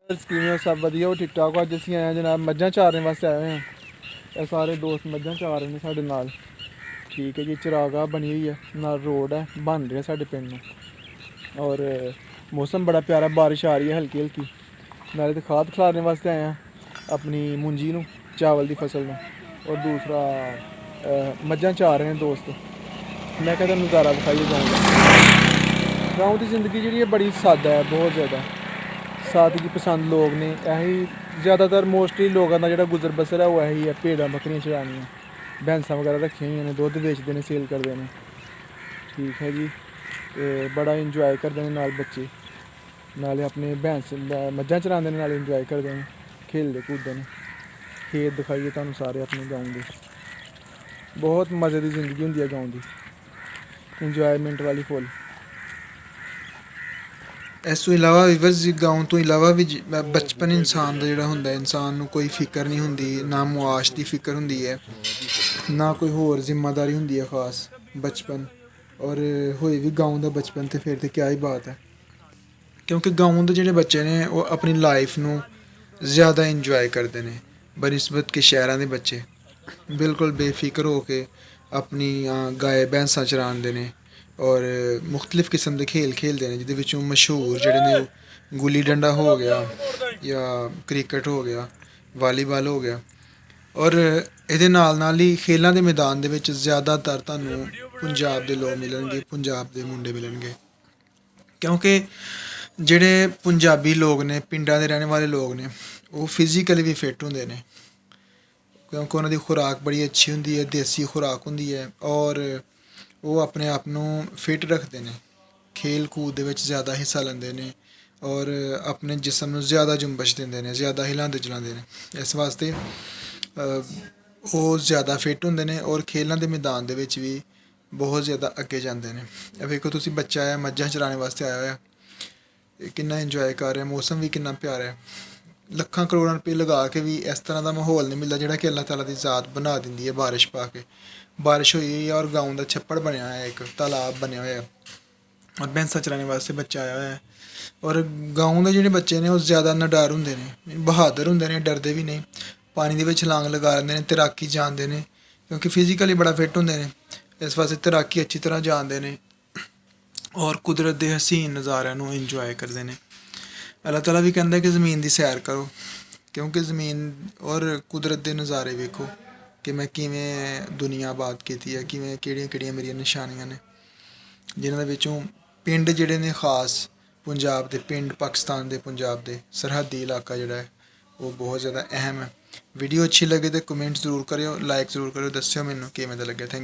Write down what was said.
Scheme सब वधिया वो ठीक ठाक। अज असीं आए जनाब मझां चारने वास्ते आए हुए हैं। ये सारे दोस्त मझां चार रहे हैं साढ़े नाल। ठीक है जी, चरागाह बनी हुई है, नाल रोड है, बन रहा है साढ़े पिंड में। और मौसम बड़ा प्यारा, बारिश आ रही है हल्की हल्की। नाले तो खाद खिलारने वास्ते आए हैं अपनी मुंजी नूं, चावल की फसल में। और दूसरा मझां चार रहे हैं दोस्त। मैं कहता नज़ारा दिखाइए गाँव का। गाँव की ज़िंदगी जी बड़ी सादा है, बहुत ज़्यादा सादगी पसंद लोग ने। यही ज़्यादातर मोस्टली लोगों का जो गुजर बसर है वो यही है, भेड़ां बकरियां चरानियां, भैंसा वगैरह रखी हुई ने, दुद्ध बेचते हैं, सेल करते हैं। ठीक है जी, तो बड़ा इंजॉय करते हैं नाल बच्चे, नाले अपने भैंस मझां चराते हैं, नाले इंजॉय करते हैं, खेलते कूदते हैं। खेत दिखाइए तुहानूं सारे अपने गाँव के। बहुत मज़े की जिंदगी होंदी है गाँव की, इंजॉयमेंट वाली फुल। इस तो इलावा विवर्स गाँव तो इलावा भी बचपन इंसान का जोड़ा होंदा है, इंसान नूं कोई फिक्र नहीं होंदी, ना मुआश की फिक्र होंदी है, ना कोई होर जिम्मेदारी होंदी है खास बचपन। और होए भी गाँव का बचपन तो फिर तो क्या ही बात है, क्योंकि गाँव के जोड़े बच्चे ने वो अपनी लाइफ नूं ज़्यादा इंजॉय करते हैं बनिस्बत के शहरों के बच्चे। बिल्कुल बेफिक्र हो के अपनी गाय भैंसा चराते हैं और मुख्तलिफ किस्म के खेल खेलते हैं, जिहदे मशहूर जोड़े ने गुल्ली डंडा हो गया या क्रिकेट हो गया, वालीबॉल हो गया। और ये नाल ही खेलों के मैदान दे विच ज़्यादातर तुहानूं पंजाब के लोग मिलणगे, पंजाब के मुंडे मिलणगे, क्योंकि ਜਿਹੜੇ पंजाबी लोग ने पिंडां दे रहने वाले लोग ने वो फिजिकली भी फिट होंदे ने, क्योंकि उन्होंने खुराक बड़ी अच्छी होंदी है, देसी खुराक होंदी है। और वो अपने आप नूं फिट रखते हैं, खेल कूद दे विच ज़्यादा हिस्सा लेंदे ने और अपने जिसम नूं ज़्यादा जुम्बश दिंदे ने, ज़्यादा हिलांदे चलांदे ने। इस वास्ते वो ज़्यादा फिट होंदे ने और खेलों के मैदान दे विच भी बहुत ज़्यादा अगे जाते हैं। वेखो तुसीं बच्चा है मझां चराने वास्ते आया होया, कितना इंजॉय कर रहे हैं, मौसम भी कितना प्यारा है। लखां करोड़ां रुपये लगा के भी इस तरह का माहौल नहीं मिलता जिहड़ा कि अल्लाह ताला की ज़ात बना दिंदी है बारिश पा के। बारिश हुई है और गाँव का छप्पड़ बनया है, एक तालाब बनया हुआ है और भैंसा चराने वास्ते बच्चा आया हुआ है। और गाँव के जोड़े बच्चे ने वो ज़्यादा नडार होंदे ने, बहादुर होंदे ने, डरदे भी नहीं, पानी दे विच छलांग लगा लेंदे ने, तैराकी जानते हैं, क्योंकि फिजिकली बड़ा फिट होंदे ने, इस वास्ते तैराकी अच्छी तरह जानते हैं और कुदरत के हसीन नज़ारिਆਂ ਨੂੰ इंजॉय करते हैं। अल्लाह ताला भी कहता है कि ज़मीन की सैर करो, क्योंकि ज़मीन और कुदरत के नज़ारे वेखो कि मैं किवें दुनिया आबाद की है, किवें किहड़ियां मेरियां निशानियां ने, जिन्हां दे विचों पिंड जिहड़े ने खास पंजाब के पिंड, पाकिस्तान के पंजाब के सरहदी इलाका जिहड़ा है वो बहुत ज़्यादा अहम है। वीडियो अच्छी लगे तो कमेंट जरूर करियो, लाइक जरूर करियो, दस्सियो मैनूं किवें दा लग्गिया। Thank you.